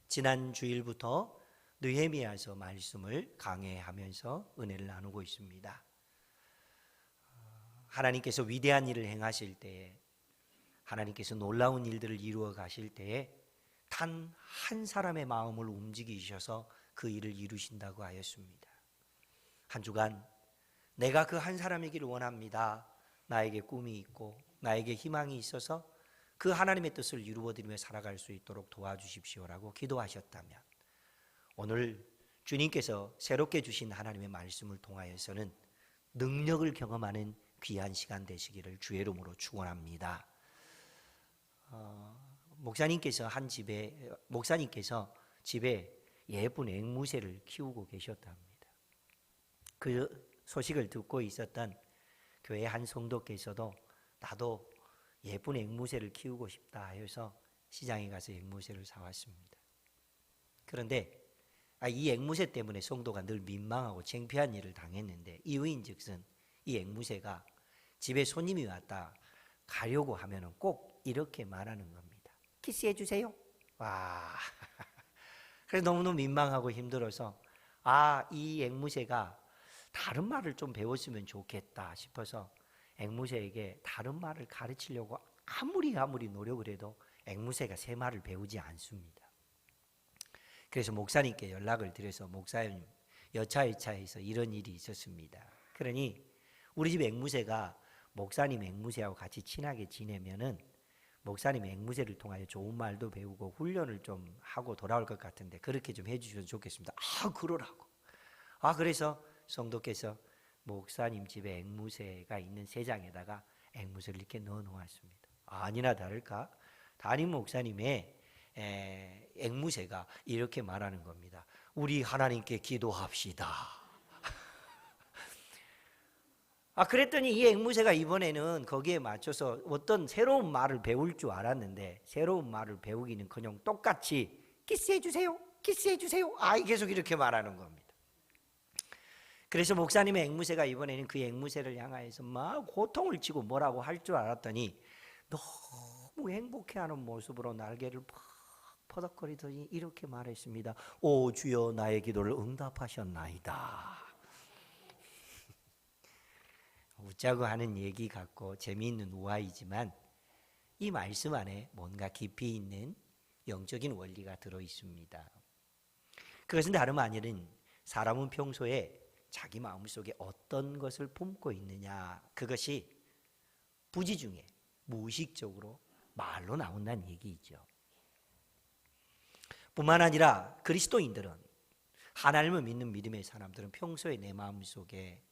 지난 주일부터 느헤미야서 말씀을 강해하면서 은혜를 나누고 있습니다. 하나님께서 위대한 일을 행하실 때에, 하나님께서 놀라운 일들을 이루어 가실 때에 단 한 사람의 마음을 움직이셔서 그 일을 이루신다고 하였습니다. 한 주간 내가 그 한 사람이기를 원합니다. 나에게 꿈이 있고 나에게 희망이 있어서 그 하나님의 뜻을 이루어드리며 살아갈 수 있도록 도와주십시오라고 기도하셨다면, 오늘 주님께서 새롭게 주신 하나님의 말씀을 통하여서는 능력을 경험하는 귀한 시간 되시기를 주의 이름으로 축원합니다. 목사님께서 집에 예쁜 앵무새를 키우고 계셨답니다. 그 소식을 듣고 있었던 교회 한 성도께서도 나도 예쁜 앵무새를 키우고 싶다 해서 시장에 가서 앵무새를 사왔습니다. 그런데 이 앵무새 때문에 성도가 늘 민망하고 창피한 일을 당했는데, 이유인즉슨 이 앵무새가 집에 손님이 왔다 가려고 하면은 꼭 이렇게 말하는 겁니다. 키스해 주세요. 와. 그래서 너무너무 민망하고 힘들어서 이 앵무새가 다른 말을 좀 배웠으면 좋겠다 싶어서 앵무새에게 다른 말을 가르치려고 아무리 노력을 해도 앵무새가 새 말을 배우지 않습니다. 그래서 목사님께 연락을 드려서, 목사님 여차여차해서 이런 일이 있었습니다. 그러니 우리 집 앵무새가 목사님 앵무새하고 같이 친하게 지내면은 목사님 앵무새를 통하여 좋은 말도 배우고 훈련을 좀 하고 돌아올 것 같은데 그렇게 좀 해주셔도 좋겠습니다. 그러라고. 그래서 성도께서 목사님 집에 앵무새가 있는 새장에다가 앵무새를 이렇게 넣어 놓았습니다. 아니나 다를까 담임 목사님의 앵무새가 이렇게 말하는 겁니다. 우리 하나님께 기도합시다. 그랬더니 이 앵무새가 이번에는 거기에 맞춰서 어떤 새로운 말을 배울 줄 알았는데, 새로운 말을 배우기는커녕 똑같이 키스해 주세요, 키스해 주세요, 계속 이렇게 말하는 겁니다. 그래서 목사님의 앵무새가 이번에는 그 앵무새를 향하여서 막 호통을 치고 뭐라고 할 줄 알았더니 너무 행복해하는 모습으로 날개를 팍 퍼덕거리더니 이렇게 말했습니다. 오 주여, 나의 기도를 응답하셨나이다. 웃자고 하는 얘기 같고 재미있는 우화이지만 이 말씀 안에 뭔가 깊이 있는 영적인 원리가 들어 있습니다. 그것은 다름 아니라 사람은 평소에 자기 마음속에 어떤 것을 품고 있느냐, 그것이 부지중에 무의식적으로 말로 나온다는 얘기이죠. 뿐만 아니라 그리스도인들은, 하나님을 믿는 믿음의 사람들은 평소에 내 마음속에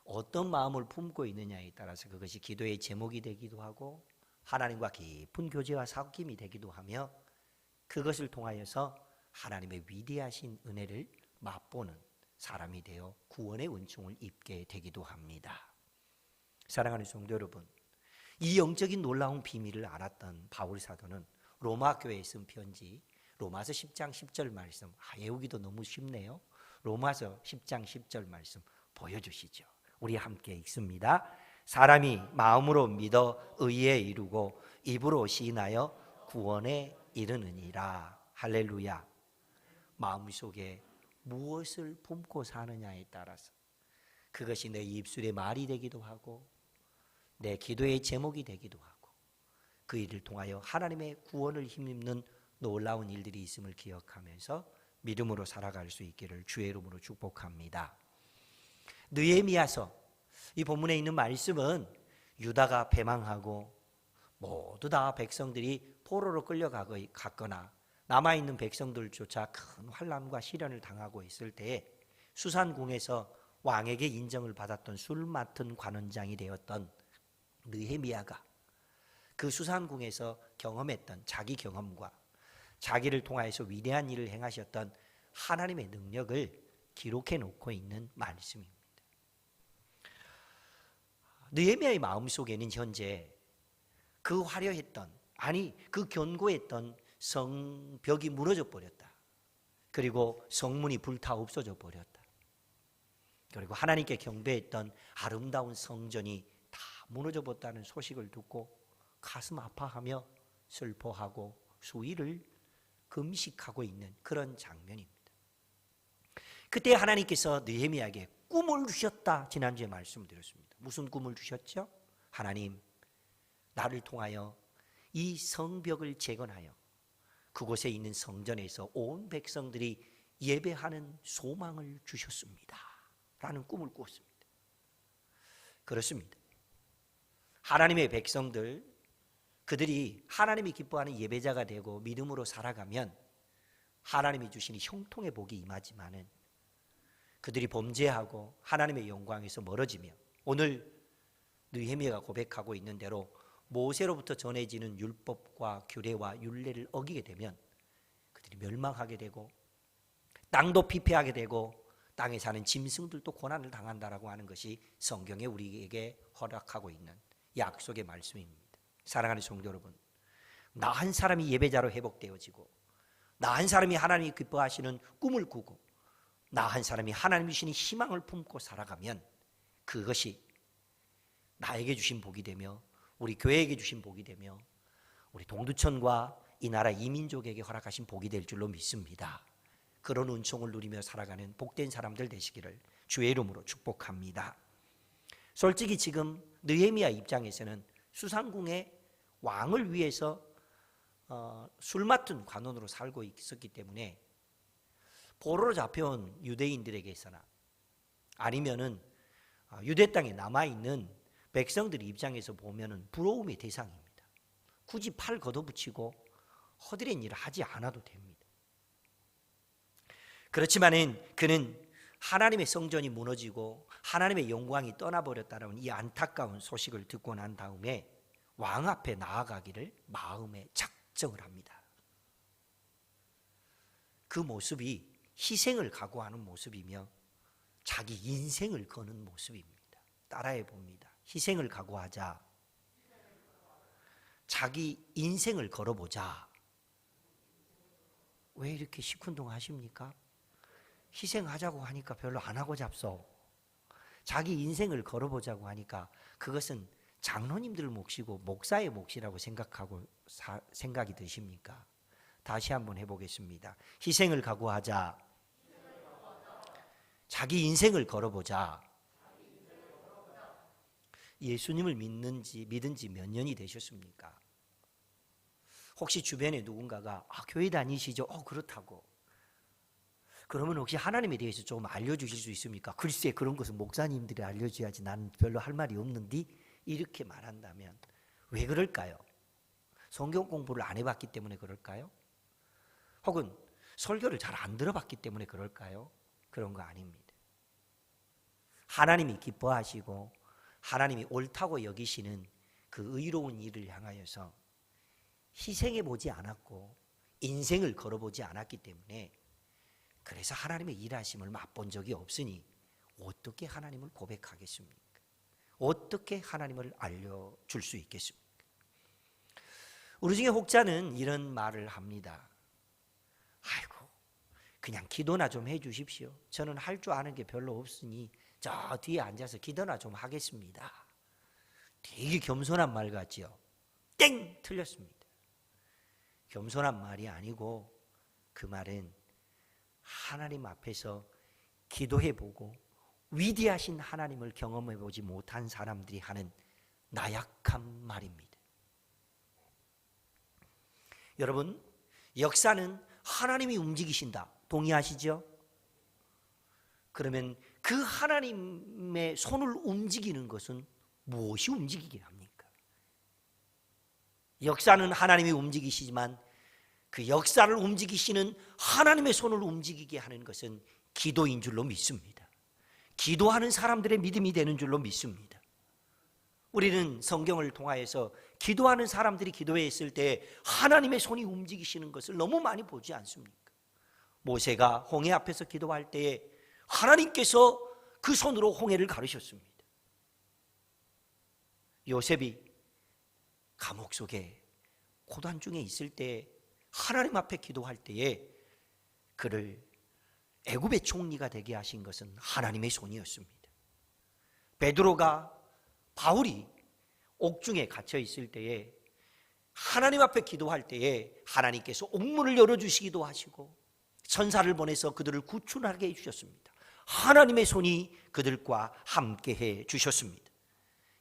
어떤 마음을 품고 있느냐에 따라서 그것이 기도의 제목이 되기도 하고 하나님과 깊은 교제와 사귐이 되기도 하며, 그것을 통하여서 하나님의 위대하신 은혜를 맛보는 사람이 되어 구원의 은총을 입게 되기도 합니다. 사랑하는 성도 여러분, 이 영적인 놀라운 비밀을 알았던 바울 사도는 로마 교회에 쓴 편지 로마서 10장 10절 말씀, 외우기도 너무 쉽네요. 로마서 10장 10절 말씀 보여주시죠. 우리 함께 읽습니다. 사람이 마음으로 믿어 의에 이르고 입으로 시인하여 구원에 이르느니라. 할렐루야. 마음속에 무엇을 품고 사느냐에 따라서 그것이 내 입술의 말이 되기도 하고 내 기도의 제목이 되기도 하고, 그 일을 통하여 하나님의 구원을 힘입는 놀라운 일들이 있음을 기억하면서 믿음으로 살아갈 수 있기를 주의 이름으로 축복합니다. 느헤미야서, 이 본문에 있는 말씀은 유다가 패망하고 모두 다 백성들이 포로로 끌려갔거나 남아있는 백성들조차 큰 환난과 시련을 당하고 있을 때에 수산궁에서 왕에게 인정을 받았던 술 맡은 관원장이 되었던 느헤미야가 그 수산궁에서 경험했던 자기 경험과 자기를 통하여서 위대한 일을 행하셨던 하나님의 능력을 기록해 놓고 있는 말씀입니다. 느헤미야의 마음속에는 현재 그 화려했던, 그 견고했던 성벽이 무너져 버렸다. 그리고 성문이 불타 없어져 버렸다. 그리고 하나님께 경배했던 아름다운 성전이 다 무너져 버렸다는 소식을 듣고 가슴 아파하며 슬퍼하고 수위를 금식하고 있는 그런 장면입니다. 그때 하나님께서 느헤미야에게 꿈을 주셨다. 지난주에 말씀드렸습니다. 무슨 꿈을 주셨죠? 하나님, 나를 통하여 이 성벽을 재건하여 그곳에 있는 성전에서 온 백성들이 예배하는 소망을 주셨습니다. 라는 꿈을 꾸었습니다. 그렇습니다. 하나님의 백성들, 그들이 하나님이 기뻐하는 예배자가 되고 믿음으로 살아가면 하나님이 주시는 형통의 복이 임하지만은 그들이 범죄하고 하나님의 영광에서 멀어지며 오늘 느헤미야가 고백하고 있는 대로 모세로부터 전해지는 율법과 규례와 율례를 어기게 되면 그들이 멸망하게 되고 땅도 피폐하게 되고 땅에 사는 짐승들도 고난을 당한다라고 하는 것이 성경에 우리에게 허락하고 있는 약속의 말씀입니다. 사랑하는 성도 여러분, 나 한 사람이 예배자로 회복되어지고 나 한 사람이 하나님이 기뻐하시는 꿈을 꾸고 나 한 사람이 하나님이 주시는 희망을 품고 살아가면 그것이 나에게 주신 복이 되며 우리 교회에게 주신 복이 되며 우리 동두천과 이 나라 이민족에게 허락하신 복이 될 줄로 믿습니다. 그런 은총을 누리며 살아가는 복된 사람들 되시기를 주의 이름으로 축복합니다. 솔직히 지금 느헤미야 입장에서는 수상궁의 왕을 위해서 술 맡은 관원으로 살고 있었기 때문에 포로로 잡혀온 유대인들에게서나 아니면은 유대 땅에 남아있는 백성들 입장에서 보면은 부러움의 대상입니다. 굳이 팔 걷어붙이고 허드렛 일을 하지 않아도 됩니다. 그렇지만은 그는 하나님의 성전이 무너지고 하나님의 영광이 떠나버렸다는 이 안타까운 소식을 듣고 난 다음에 왕 앞에 나아가기를 마음에 작정을 합니다. 그 모습이 희생을 각오하는 모습이며 자기 인생을 거는 모습입니다. 따라해 봅니다. 희생을 각오하자. 자기 인생을 걸어보자. 왜 이렇게 시큰둥하십니까? 희생하자고 하니까 별로 안 하고 잡소. 자기 인생을 걸어보자고 하니까 그것은 장로님들 몫이고 목사의 몫이라고 생각이 드십니까? 다시 한번 해보겠습니다. 희생을 각오하자. 자기 인생을 걸어보자. 예수님을 믿은 지 몇 년이 되셨습니까? 혹시 주변에 누군가가 교회 다니시죠? 그렇다고. 그러면 혹시 하나님에 대해서 좀 알려주실 수 있습니까? 글쎄 그런 것은 목사님들이 알려줘야지 나는 별로 할 말이 없는데 이렇게 말한다면 왜 그럴까요? 성경 공부를 안 해봤기 때문에 그럴까요? 혹은 설교를 잘 안 들어봤기 때문에 그럴까요? 그런 거 아닙니다. 하나님이 기뻐하시고 하나님이 옳다고 여기시는 그 의로운 일을 향하여서 희생해 보지 않았고 인생을 걸어보지 않았기 때문에 그래서 하나님의 일하심을 맛본 적이 없으니 어떻게 하나님을 고백하겠습니까? 어떻게 하나님을 알려줄 수 있겠습니까? 우리 중에 혹자는 이런 말을 합니다. 아이고 그냥 기도나 좀 해주십시오. 저는 할 줄 아는 게 별로 없으니 저 뒤에 앉아서 기도나 좀 하겠습니다. 되게 겸손한 말 같지요? 땡! 틀렸습니다. 겸손한 말이 아니고 그 말은 하나님 앞에서 기도해보고 위대하신 하나님을 경험해보지 못한 사람들이 하는 나약한 말입니다. 여러분, 역사는 하나님이 움직이신다. 동의하시죠? 그러면 그 하나님의 손을 움직이는 것은 무엇이 움직이게 합니까? 역사는 하나님이 움직이시지만 그 역사를 움직이시는 하나님의 손을 움직이게 하는 것은 기도인 줄로 믿습니다. 기도하는 사람들의 믿음이 되는 줄로 믿습니다. 우리는 성경을 통하여서 기도하는 사람들이 기도했을 때 하나님의 손이 움직이시는 것을 너무 많이 보지 않습니까? 모세가 홍해 앞에서 기도할 때에 하나님께서 그 손으로 홍해를 가르셨습니다. 요셉이 감옥 속에 고단중에 있을 때 하나님 앞에 기도할 때에 그를 애굽의 총리가 되게 하신 것은 하나님의 손이었습니다. 베드로가 바울이 옥중에 갇혀 있을 때에 하나님 앞에 기도할 때에 하나님께서 옥문을 열어주시기도 하시고 천사를 보내서 그들을 구출하게 해주셨습니다. 하나님의 손이 그들과 함께해 주셨습니다.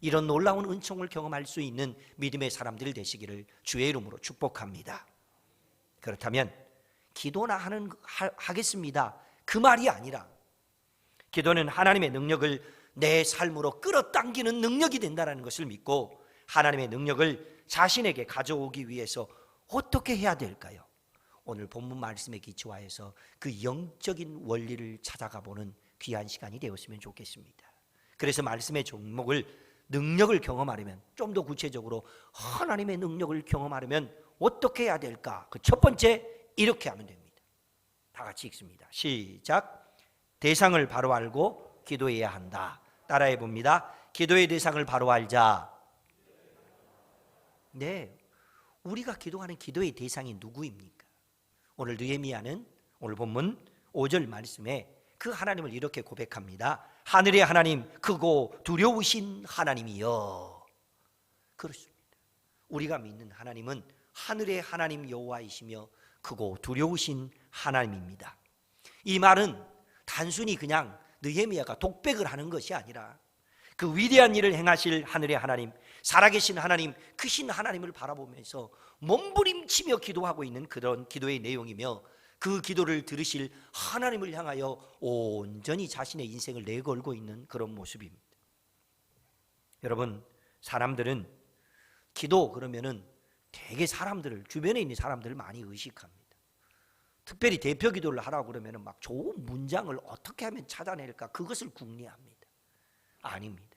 이런 놀라운 은총을 경험할 수 있는 믿음의 사람들 되시기를 주의 이름으로 축복합니다. 그렇다면 기도나 하겠습니다, 그 말이 아니라 기도는 하나님의 능력을 내 삶으로 끌어당기는 능력이 된다는 것을 믿고 하나님의 능력을 자신에게 가져오기 위해서 어떻게 해야 될까요? 오늘 본문 말씀에 기초하여서 그 영적인 원리를 찾아가 보는 귀한 시간이 되었으면 좋겠습니다. 그래서 말씀의 종목을 능력을 경험하려면, 좀 더 구체적으로 하나님의 능력을 경험하려면 어떻게 해야 될까? 그 첫 번째, 이렇게 하면 됩니다. 다 같이 읽습니다. 시작. 대상을 바로 알고 기도해야 한다. 따라해 봅니다. 기도의 대상을 바로 알자. 네, 우리가 기도하는 기도의 대상이 누구입니까? 오늘 느헤미야는 오늘 본문 5절 말씀에 그 하나님을 이렇게 고백합니다. 하늘의 하나님, 크고 두려우신 하나님이여. 그렇습니다. 우리가 믿는 하나님은 하늘의 하나님 여호와이시며 크고 두려우신 하나님입니다. 이 말은 단순히 그냥 느헤미야가 독백을 하는 것이 아니라 그 위대한 일을 행하실 하늘의 하나님, 살아계신 하나님, 크신 하나님을 바라보면서 몸부림치며 기도하고 있는 그런 기도의 내용이며, 그 기도를 들으실 하나님을 향하여 온전히 자신의 인생을 내걸고 있는 그런 모습입니다. 여러분, 사람들은 기도 그러면은 되게 사람들을, 주변에 있는 사람들을 많이 의식합니다. 특별히 대표 기도를 하라고 그러면은 막 좋은 문장을 어떻게 하면 찾아낼까, 그것을 궁리합니다. 아닙니다.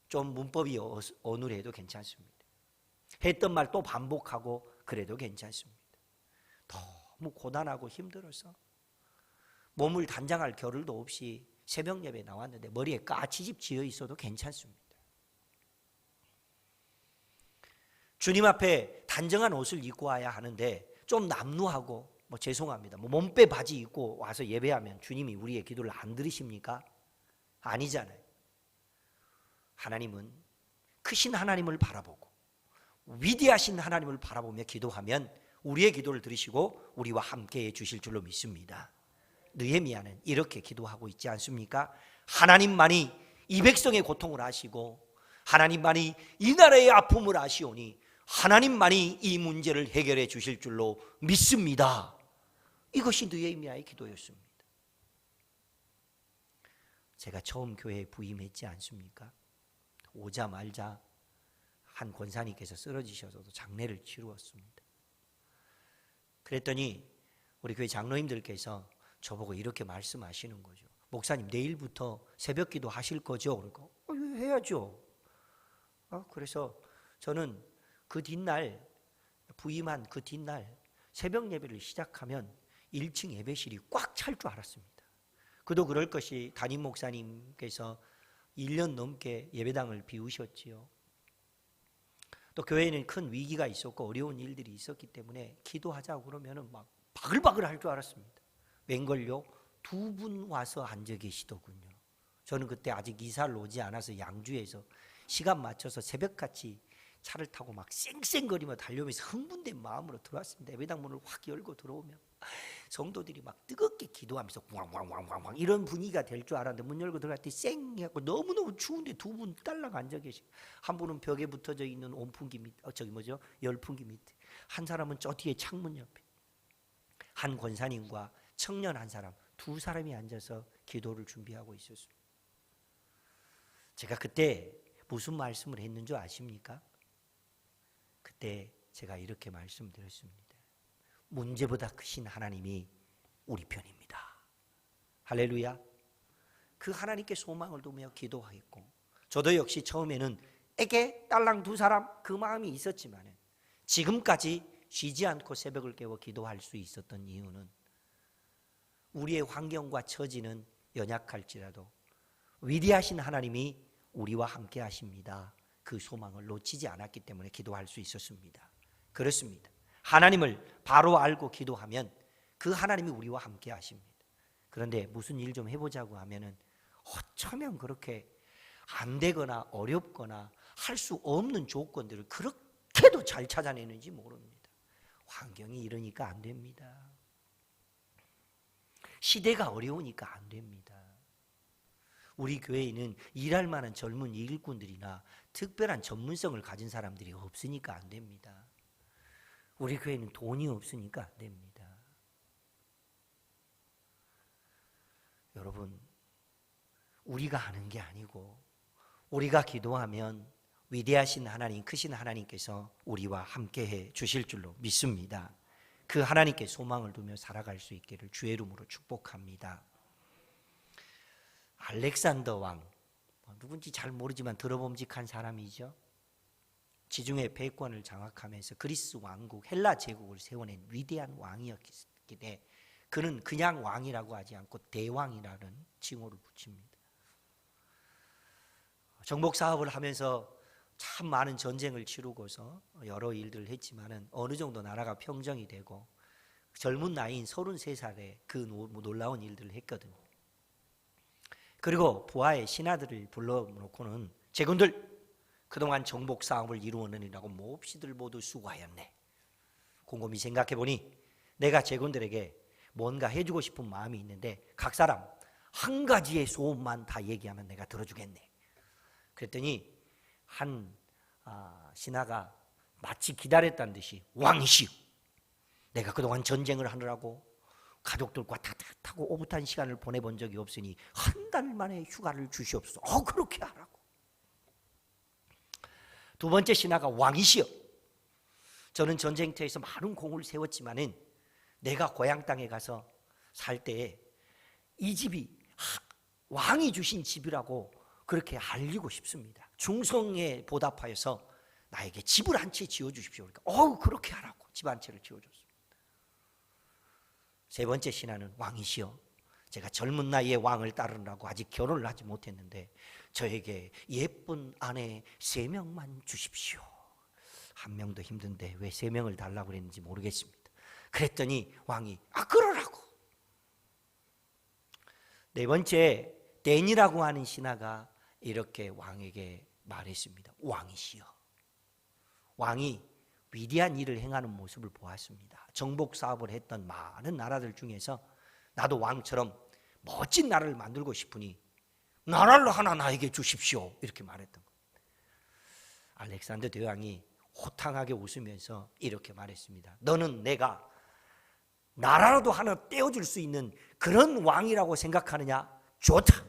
좀 문법이 어눌해도 괜찮습니다. 했던 말 또 반복하고 그래도 괜찮습니다. 너무 고단하고 힘들어서 몸을 단장할 겨를도 없이 새벽 예배 나왔는데 머리에 까치집 지어 있어도 괜찮습니다. 주님 앞에 단정한 옷을 입고 와야 하는데 좀 남루하고 죄송합니다, 몸빼 바지 입고 와서 예배하면 주님이 우리의 기도를 안 들으십니까? 아니잖아요. 하나님은 크신 하나님을 바라보고 위대하신 하나님을 바라보며 기도하면 우리의 기도를 들으시고 우리와 함께해 주실 줄로 믿습니다. 느헤미야는 이렇게 기도하고 있지 않습니까? 하나님만이 이 백성의 고통을 아시고 하나님만이 이 나라의 아픔을 아시오니 하나님만이 이 문제를 해결해 주실 줄로 믿습니다. 이것이 느헤미야의 기도였습니다. 제가 처음 교회에 부임했지 않습니까? 오자마자 한 권사님께서 쓰러지셔서도 장례를 치루었습니다. 그랬더니 우리 교회 장로님들께서 저보고 이렇게 말씀하시는 거죠. 목사님, 내일부터 새벽 기도 하실 거죠? 그러니까 해야죠. 그래서 저는 그 뒷날, 부임한 그 뒷날 새벽 예배를 시작하면 1층 예배실이 꽉 찰 줄 알았습니다. 그도 그럴 것이 담임 목사님께서 1년 넘게 예배당을 비우셨지요. 또 교회에는 큰 위기가 있었고 어려운 일들이 있었기 때문에 기도하자고 그러면은 막 바글바글 할 줄 알았습니다. 웬걸요? 2분 와서 앉아 계시더군요. 저는 그때 아직 이사를 오지 않아서 양주에서 시간 맞춰서 새벽같이 차를 타고 막 쌩쌩거리며 달려오면서 흥분된 마음으로 들어왔습니다. 예배당 문을 확 열고 들어오면 성도들이 막 뜨겁게 기도하면서 왕왕왕왕왕 이런 분위기가 될 줄 알았는데 문 열고 들어갈 때 쌩 해갖고 너무너무 추운데 2분 딸랑 앉아 계시고, 한 분은 벽에 붙어져 있는 온풍기 밑, 열풍기 밑에, 한 사람은 저 뒤에 창문 옆에, 한 권사님과 청년 한 사람, 2사람이 앉아서 기도를 준비하고 있었습니다. 제가 그때 무슨 말씀을 했는 줄 아십니까? 그때 제가 이렇게 말씀드렸습니다. 문제보다 크신 하나님이 우리 편입니다. 할렐루야. 그 하나님께 소망을 두며 기도하겠고, 저도 역시 처음에는 에게 딸랑 2사람 그 마음이 있었지만 지금까지 쉬지 않고 새벽을 깨워 기도할 수 있었던 이유는 우리의 환경과 처지는 연약할지라도 위대하신 하나님이 우리와 함께 하십니다. 그 소망을 놓치지 않았기 때문에 기도할 수 있었습니다. 그렇습니다. 하나님을 바로 알고 기도하면 그 하나님이 우리와 함께 하십니다. 그런데 무슨 일 좀 해보자고 하면은 어쩌면 그렇게 안 되거나 어렵거나 할 수 없는 조건들을 그렇게 어떻게도 잘 찾아내는지 모릅니다. 환경이 이러니까 안 됩니다. 시대가 어려우니까 안 됩니다. 우리 교회에는 일할 만한 젊은 일꾼들이나 특별한 전문성을 가진 사람들이 없으니까 안 됩니다. 우리 교회는 돈이 없으니까 안 됩니다. 여러분, 우리가 하는 게 아니고 우리가 기도하면 위대하신 하나님, 크신 하나님께서 우리와 함께해 주실 줄로 믿습니다. 그 하나님께 소망을 두며 살아갈 수 있기를 주의 이름으로 축복합니다. 알렉산더 왕, 누군지 잘 모르지만 들어봄직한 사람이죠. 지중해 패권을 장악하면서 그리스 왕국, 헬라 제국을 세워낸 위대한 왕이었기에 그는 그냥 왕이라고 하지 않고 대왕이라는 칭호를 붙입니다. 정복 사업을 하면서 참 많은 전쟁을 치르고서 여러 일들을 했지만은 어느 정도 나라가 평정이 되고 젊은 나이인 33살에 그 놀라운 일들을 했거든요. 그리고 부하의 신하들을 불러놓고는 제군들, 그동안 정복 사업을 이루어내느라고 몹시들 모두 수고하였네. 곰곰이 생각해보니 내가 제군들에게 뭔가 해주고 싶은 마음이 있는데 각 사람 한 가지의 소원만 다 얘기하면 내가 들어주겠네. 그랬더니 한 신하가 마치 기다렸다는 듯이 왕이시여, 내가 그동안 전쟁을 하느라고 가족들과 따뜻하고 오붓한 시간을 보내본 적이 없으니 한 달 만에 휴가를 주시옵소서. 그렇게 하라고. 두 번째 신하가 왕이시여, 저는 전쟁터에서 많은 공을 세웠지만은 내가 고향 땅에 가서 살 때에 이 집이 왕이 주신 집이라고 그렇게 알리고 싶습니다. 중성에 보답하여서 나에게 집을 한 채 지어주십시오. 그러니까 그렇게 하라고 집 한 채를 지어줬습니다. 세 번째 신하는 왕이시여, 제가 젊은 나이에 왕을 따르느라고 아직 결혼을 하지 못했는데 저에게 예쁜 아내 3명만 주십시오. 한 명도 힘든데 왜 3명을 달라고 그랬는지 모르겠습니다. 그랬더니 왕이 그러라고. 네 번째 댄이라고 하는 신하가 이렇게 왕에게 말했습니다. 왕이시여, 왕이 위대한 일을 행하는 모습을 보았습니다. 정복 사업을 했던 많은 나라들 중에서 나도 왕처럼 멋진 나라를 만들고 싶으니 나라를 하나 나에게 주십시오. 이렇게 말했던 겁니다. 알렉산더 대왕이 호탕하게 웃으면서 이렇게 말했습니다. 너는 내가 나라라도 하나 떼어줄 수 있는 그런 왕이라고 생각하느냐? 좋다,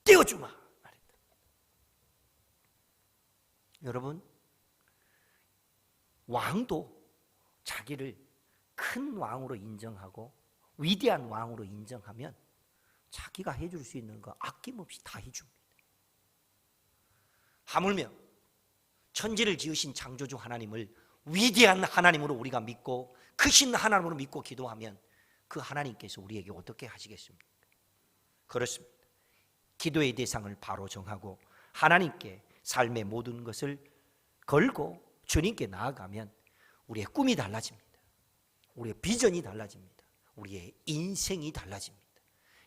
떼어주마 말했다. 여러분, 왕도 자기를 큰 왕으로 인정하고 위대한 왕으로 인정하면 자기가 해줄 수 있는 거 아낌없이 다 해줍니다. 하물며 천지를 지으신 창조주 하나님을 위대한 하나님으로 우리가 믿고 크신 하나님으로 믿고 기도하면 그 하나님께서 우리에게 어떻게 하시겠습니까? 그렇습니다. 기도의 대상을 바로 정하고 하나님께 삶의 모든 것을 걸고 주님께 나아가면 우리의 꿈이 달라집니다. 우리의 비전이 달라집니다. 우리의 인생이 달라집니다.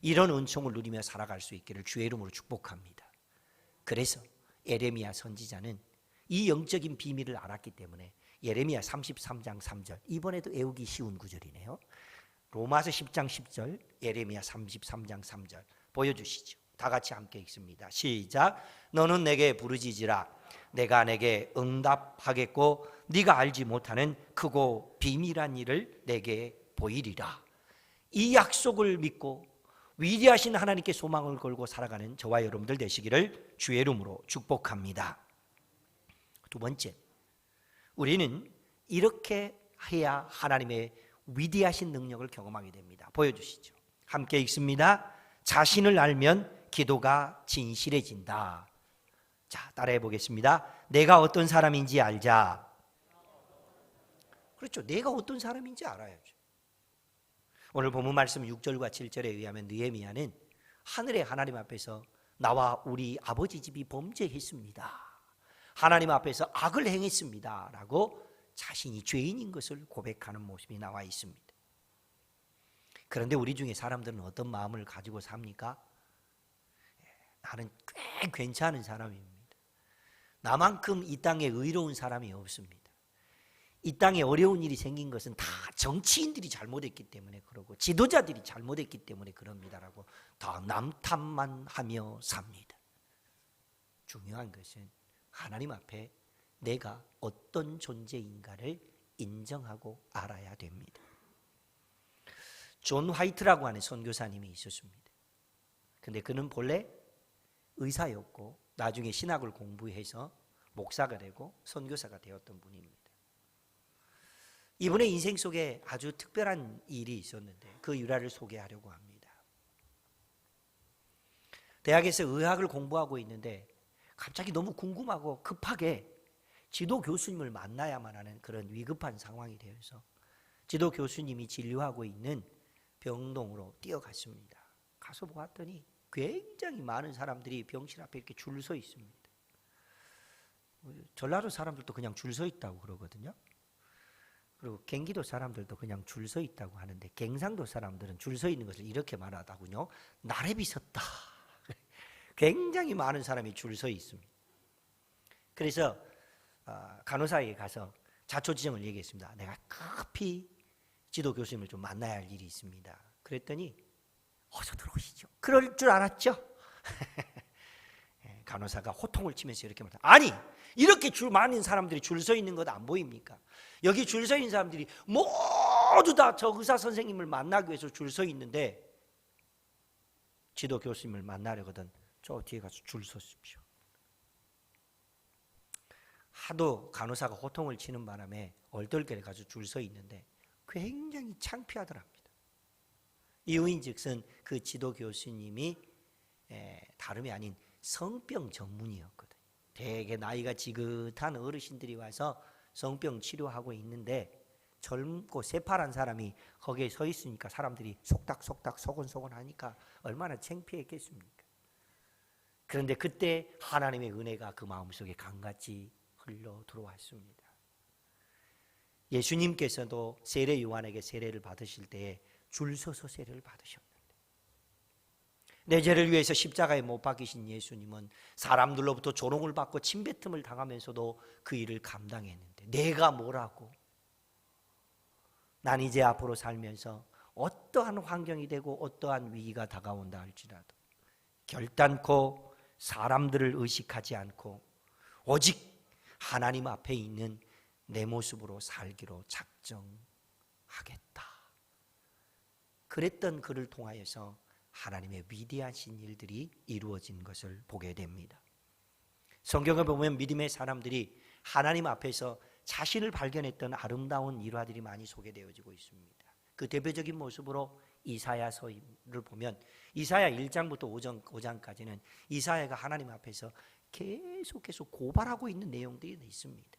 이런 은총을 누리며 살아갈 수 있기를 주의 이름으로 축복합니다. 그래서 예레미야 선지자는 이 영적인 비밀을 알았기 때문에 예레미야 33장 3절, 이번에도 외우기 쉬운 구절이네요. 로마서 10장 10절, 예레미야 33장 3절 보여주시죠. 다 같이 함께 읽습니다. 시작. 너는 내게 부르짖으라. 내가 내게 응답하겠고 네가 알지 못하는 크고 비밀한 일을 내게 보이리라. 이 약속을 믿고 위대하신 하나님께 소망을 걸고 살아가는 저와 여러분들 되시기를 주의 이름으로 축복합니다. 두 번째, 우리는 이렇게 해야 하나님의 위대하신 능력을 경험하게 됩니다. 보여주시죠. 함께 읽습니다. 자신을 알면 기도가 진실해진다. 자, 따라해 보겠습니다. 내가 어떤 사람인지 알자. 그렇죠. 내가 어떤 사람인지 알아야죠. 오늘 본문 말씀 6절과 7절에 의하면 느헤미야는 하늘의 하나님 앞에서 나와 우리 아버지 집이 범죄했습니다, 하나님 앞에서 악을 행했습니다 라고 자신이 죄인인 것을 고백하는 모습이 나와 있습니다. 그런데 우리 중에 사람들은 어떤 마음을 가지고 삽니까? 나는 꽤 괜찮은 사람입니다. 나만큼 이 땅에 의로운 사람이 없습니다. 이 땅에 어려운 일이 생긴 것은 다 정치인들이 잘못했기 때문에 그러고 지도자들이 잘못했기 때문에 그럽니다라고 다 남탓만 하며 삽니다. 중요한 것은 하나님 앞에 내가 어떤 존재인가를 인정하고 알아야 됩니다. 존 화이트라고 하는 선교사님이 있었습니다. 근데 그는 본래 의사였고 나중에 신학을 공부해서 목사가 되고 선교사가 되었던 분입니다. 이분의 인생 속에 아주 특별한 일이 있었는데 그 일화를 소개하려고 합니다. 대학에서 의학을 공부하고 있는데 갑자기 너무 궁금하고 급하게 지도 교수님을 만나야만 하는 그런 위급한 상황이 되어서 지도 교수님이 진료하고 있는 병동으로 뛰어갔습니다. 가서 보았더니 굉장히 많은 사람들이 병실 앞에 이렇게 줄 서 있습니다. 전라도 사람들도 그냥 줄 서 있다고 그러거든요. 그리고 경기도 사람들도 그냥 줄 서 있다고 하는데 경상도 사람들은 줄 서 있는 것을 이렇게 말하다군요. 나래비 섰다. 굉장히 많은 사람이 줄 서 있습니다. 그래서 간호사에게 가서 자초지종을 얘기했습니다. 내가 급히 지도 교수님을 좀 만나야 할 일이 있습니다. 그랬더니 어서 들어오시죠. 그럴 줄 알았죠? 간호사가 호통을 치면서 이렇게 말합니다. 아니, 이렇게 줄 많은 사람들이 줄 서 있는 것 안 보입니까? 여기 줄 서 있는 사람들이 모두 다 저 의사 선생님을 만나기 위해서 줄 서 있는데 지도 교수님을 만나려거든 저 뒤에 가서 줄 서십시오. 하도 간호사가 호통을 치는 바람에 얼떨결에 가서 줄 서 있는데 굉장히 창피하더랍니다. 이유인즉슨 그 지도 교수님이 다름이 아닌 성병 전문이었거든요. 되게 나이가 지긋한 어르신들이 와서 성병 치료하고 있는데 젊고 새파란 사람이 거기에 서 있으니까 사람들이 속닥속닥 소곤소곤 하니까 얼마나 창피했겠습니까? 그런데 그때 하나님의 은혜가 그 마음속에 강같이 흘러 들어왔습니다. 예수님께서도 세례 요한에게 세례를 받으실 때에 줄 서서 세례를 받으셨는데 내 죄를 위해서 십자가에 못 박히신 예수님은 사람들로부터 조롱을 받고 침뱉음을 당하면서도 그 일을 감당했는데 내가 뭐라고? 난 이제 앞으로 살면서 어떠한 환경이 되고 어떠한 위기가 다가온다 할지라도 결단코 사람들을 의식하지 않고 오직 하나님 앞에 있는 내 모습으로 살기로 작정하겠다. 그랬던 그를 통하여서 하나님의 위대하신 일들이 이루어진 것을 보게 됩니다. 성경을 보면 믿음의 사람들이 하나님 앞에서 자신을 발견했던 아름다운 일화들이 많이 소개되어지고 있습니다. 그 대표적인 모습으로 이사야서를 보면 이사야 1장부터 5장까지는 이사야가 하나님 앞에서 계속해서 고발하고 있는 내용들이 있습니다.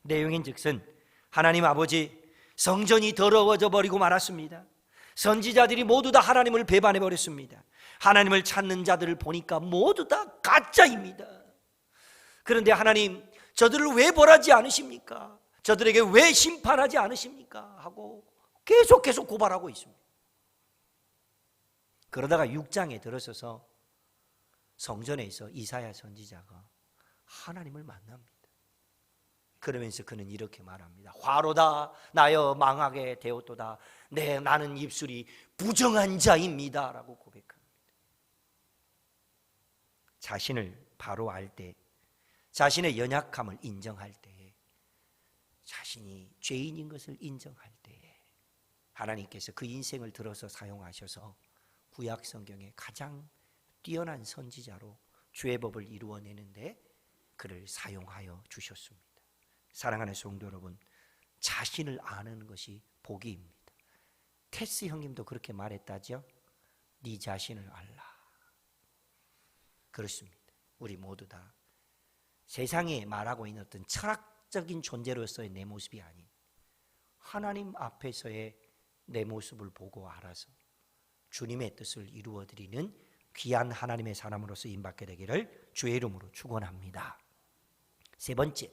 내용인즉슨 하나님 아버지 성전이 더러워져 버리고 말았습니다. 선지자들이 모두 다 하나님을 배반해 버렸습니다. 하나님을 찾는 자들을 보니까 모두 다 가짜입니다. 그런데 하나님 저들을 왜 벌하지 않으십니까? 저들에게 왜 심판하지 않으십니까? 하고 계속 고발하고 있습니다. 그러다가 6장에 들어서서 성전에서 이사야 선지자가 하나님을 만납니다. 그러면서 그는 이렇게 말합니다. 화로다 나여 망하게 되었도다. 나는 입술이 부정한 자입니다 라고 고백합니다. 자신을 바로 알 때, 자신의 연약함을 인정할 때, 자신이 죄인인 것을 인정할 때 하나님께서 그 인생을 들어서 사용하셔서 구약 성경의 가장 뛰어난 선지자로 주의 법을 이루어내는데 그를 사용하여 주셨습니다. 사랑하는 성도 여러분, 자신을 아는 것이 복이입니다. 테스 형님도 그렇게 말했다죠. 네 자신을 알라. 그렇습니다. 우리 모두 다 세상에 말하고 있는 어떤 철학적인 존재로서의 내 모습이 아닌 하나님 앞에서의 내 모습을 보고 알아서 주님의 뜻을 이루어드리는 귀한 하나님의 사람으로서 인받게 되기를 주의 이름으로 축원합니다. 세 번째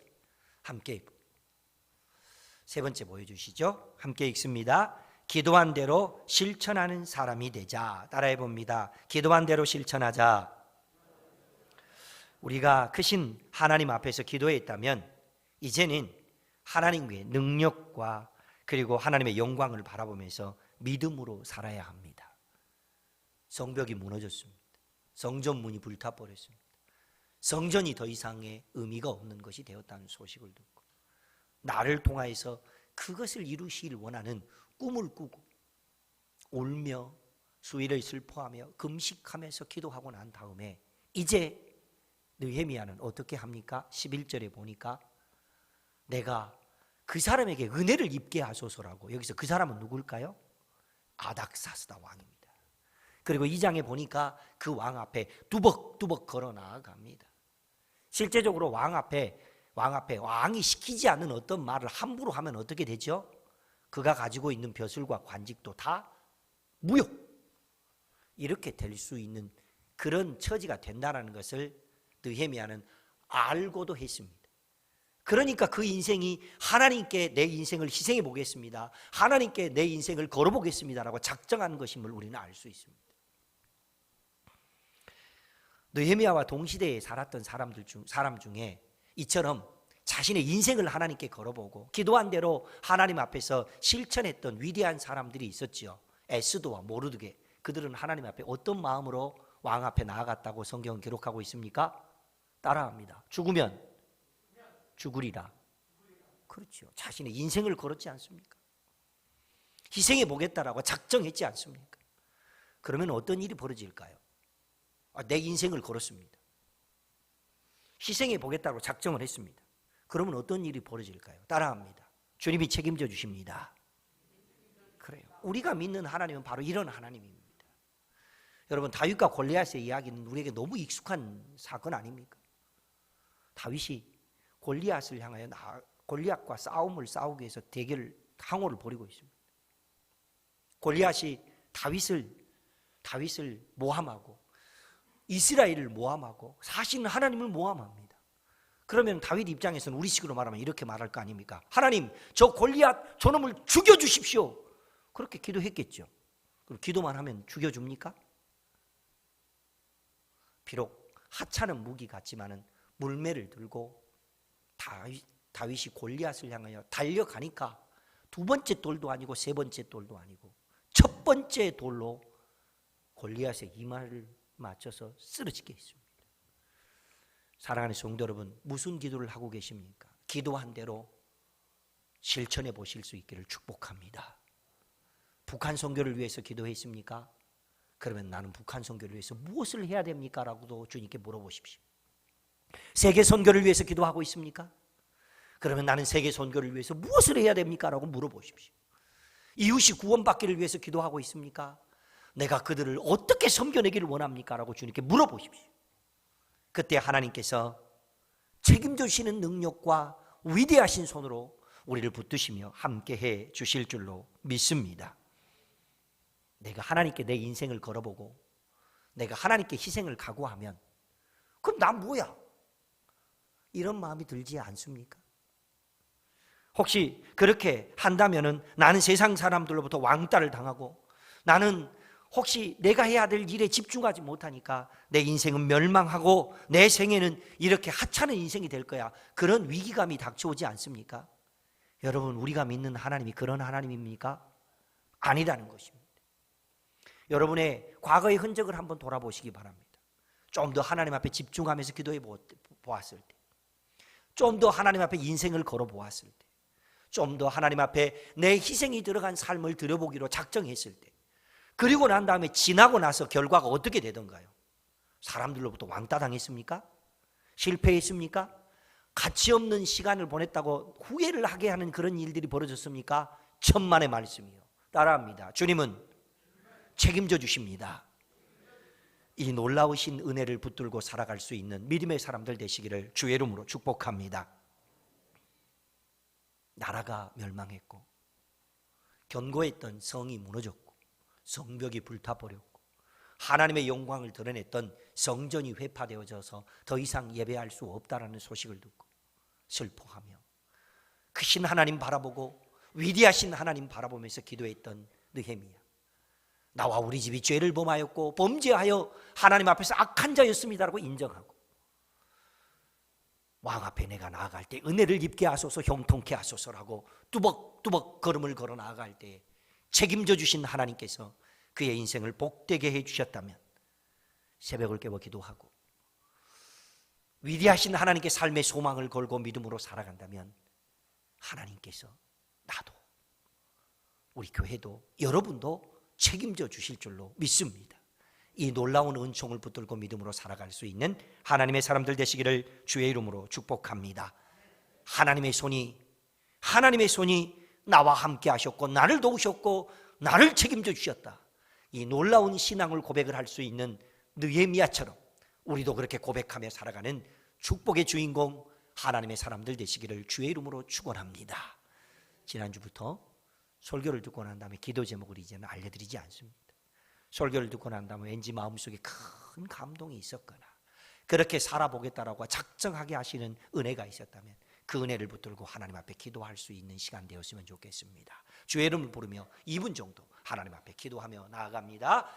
보여주시죠. 함께 읽습니다. 기도한 대로 실천하는 사람이 되자. 따라해 봅니다. 기도한 대로 실천하자. 우리가 크신 하나님 앞에서 기도했다면 이제는 하나님의 능력과 그리고 하나님의 영광을 바라보면서 믿음으로 살아야 합니다. 성벽이 무너졌습니다. 성전문이 불타버렸습니다. 성전이 더 이상의 의미가 없는 것이 되었다는 소식을 듣고 나를 통하여서 그것을 이루시길 원하는 꿈을 꾸고 울며 수일을 슬퍼하며 금식하면서 기도하고 난 다음에 이제 느헤미야는 어떻게 합니까? 11절에 보니까 내가 그 사람에게 은혜를 입게 하소서라고. 여기서 그 사람은 누굴까요? 아닥사스다 왕입니다. 그리고 2장에 보니까 그 왕 앞에 두벅두벅 걸어 나아갑니다. 실제적으로 왕 앞에 왕이 시키지 않는 어떤 말을 함부로 하면 어떻게 되죠? 그가 가지고 있는 벼슬과 관직도 다 무효. 이렇게 될 수 있는 그런 처지가 된다는 것을 느헤미야는 알고도 했습니다. 그러니까 그 인생이 하나님께 내 인생을 희생해 보겠습니다, 하나님께 내 인생을 걸어보겠습니다라고 작정한 것임을 우리는 알 수 있습니다. 느헤미야와 동시대에 살았던 사람 중에 이처럼 자신의 인생을 하나님께 걸어보고 기도한 대로 하나님 앞에서 실천했던 위대한 사람들이 있었죠. 에스더와 모르드게. 그들은 하나님 앞에 어떤 마음으로 왕 앞에 나아갔다고 성경은 기록하고 있습니까? 따라합니다. 죽으면 죽으리라. 그렇죠. 자신의 인생을 걸었지 않습니까? 희생해 보겠다라고 작정했지 않습니까? 그러면 어떤 일이 벌어질까요? 내 인생을 걸었습니다. 희생해 보겠다고 작정을 했습니다. 그러면 어떤 일이 벌어질까요? 따라합니다. 주님이 책임져 주십니다. 그래요. 우리가 믿는 하나님은 바로 이런 하나님입니다. 여러분, 다윗과 골리앗의 이야기는 우리에게 너무 익숙한 사건 아닙니까? 다윗이 골리앗을 향하여 골리앗과 싸움을 싸우기 위해서 항호를 벌이고 있습니다. 골리앗이 다윗을 모함하고 이스라엘을 모함하고 사실은 하나님을 모함합니다. 그러면 다윗 입장에서는 우리식으로 말하면 이렇게 말할 거 아닙니까? 하나님, 저 골리앗 저놈을 죽여주십시오. 그렇게 기도했겠죠. 그럼 기도만 하면 죽여줍니까? 비록 하찮은 무기 같지만은 물매를 들고 다윗이 골리앗을 향하여 달려가니까 두 번째 돌도 아니고 세 번째 돌도 아니고 첫 번째 돌로 골리앗의 이마를 맞춰서 쓰러지게 했습니다. 사랑하는 성도 여러분, 무슨 기도를 하고 계십니까? 기도한 대로 실천해 보실 수 있기를 축복합니다. 북한 선교를 위해서 기도했습니까? 그러면 나는 북한 선교를 위해서 무엇을 해야 됩니까? 라고도 주님께 물어보십시오. 세계 선교를 위해서 기도하고 있습니까? 그러면 나는 세계 선교를 위해서 무엇을 해야 됩니까? 라고 물어보십시오. 이웃이 구원받기를 위해서 기도하고 있습니까? 내가 그들을 어떻게 섬겨내기를 원합니까? 라고 주님께 물어보십시오. 그때 하나님께서 책임져 주시는 능력과 위대하신 손으로 우리를 붙드시며 함께해 주실 줄로 믿습니다. 내가 하나님께 내 인생을 걸어보고 내가 하나님께 희생을 각오하면 그럼 난 뭐야? 이런 마음이 들지 않습니까? 혹시 그렇게 한다면은 나는 세상 사람들로부터 왕따를 당하고 나는 혹시 내가 해야 될 일에 집중하지 못하니까 내 인생은 멸망하고 내 생애는 이렇게 하찮은 인생이 될 거야. 그런 위기감이 닥쳐오지 않습니까? 여러분, 우리가 믿는 하나님이 그런 하나님입니까? 아니라는 것입니다. 여러분의 과거의 흔적을 한번 돌아보시기 바랍니다. 좀 더 하나님 앞에 집중하면서 기도해 보았을 때, 좀 더 하나님 앞에 인생을 걸어 보았을 때, 좀 더 하나님 앞에 내 희생이 들어간 삶을 들여보기로 작정했을 때, 그리고 난 다음에 지나고 나서 결과가 어떻게 되던가요? 사람들로부터 왕따 당했습니까? 실패했습니까? 가치 없는 시간을 보냈다고 후회를 하게 하는 그런 일들이 벌어졌습니까? 천만의 말씀이요. 따라합니다. 주님은 책임져 주십니다. 이 놀라우신 은혜를 붙들고 살아갈 수 있는 믿음의 사람들 되시기를 주의 이름으로 축복합니다. 나라가 멸망했고 견고했던 성이 무너졌고 성벽이 불타버렸고 하나님의 영광을 드러냈던 성전이 회파되어져서 더 이상 예배할 수 없다라는 소식을 듣고 슬퍼하며 크신 하나님 바라보고 위대하신 하나님 바라보면서 기도했던 느헤미야. 나와 우리 집이 죄를 범하였고 범죄하여 하나님 앞에서 악한 자였습니다라고 인정하고 왕 앞에 내가 나아갈 때 은혜를 입게 하소서, 형통케 하소서라고 뚜벅뚜벅 걸음을 걸어 나아갈 때 책임져 주신 하나님께서 그의 인생을 복되게 해주셨다면, 새벽을 깨워 기도하고 위대하신 하나님께 삶의 소망을 걸고 믿음으로 살아간다면 하나님께서 나도, 우리 교회도, 여러분도 책임져 주실 줄로 믿습니다. 이 놀라운 은총을 붙들고 믿음으로 살아갈 수 있는 하나님의 사람들 되시기를 주의 이름으로 축복합니다. 하나님의 손이 나와 함께 하셨고 나를 도우셨고 나를 책임져 주셨다. 이 놀라운 신앙을 고백을 할 수 있는 느헤미야처럼 우리도 그렇게 고백하며 살아가는 축복의 주인공 하나님의 사람들 되시기를 주의 이름으로 축원합니다. 지난주부터 설교를 듣고 난 다음에 기도 제목을 이제는 알려드리지 않습니다. 설교를 듣고 난 다음에 왠지 마음속에 큰 감동이 있었거나 그렇게 살아보겠다라고 작정하게 하시는 은혜가 있었다면 그 은혜를 붙들고 하나님 앞에 기도할 수 있는 시간 되었으면 좋겠습니다. 주의 이름을 부르며 2분 정도 하나님 앞에 기도하며 나아갑니다.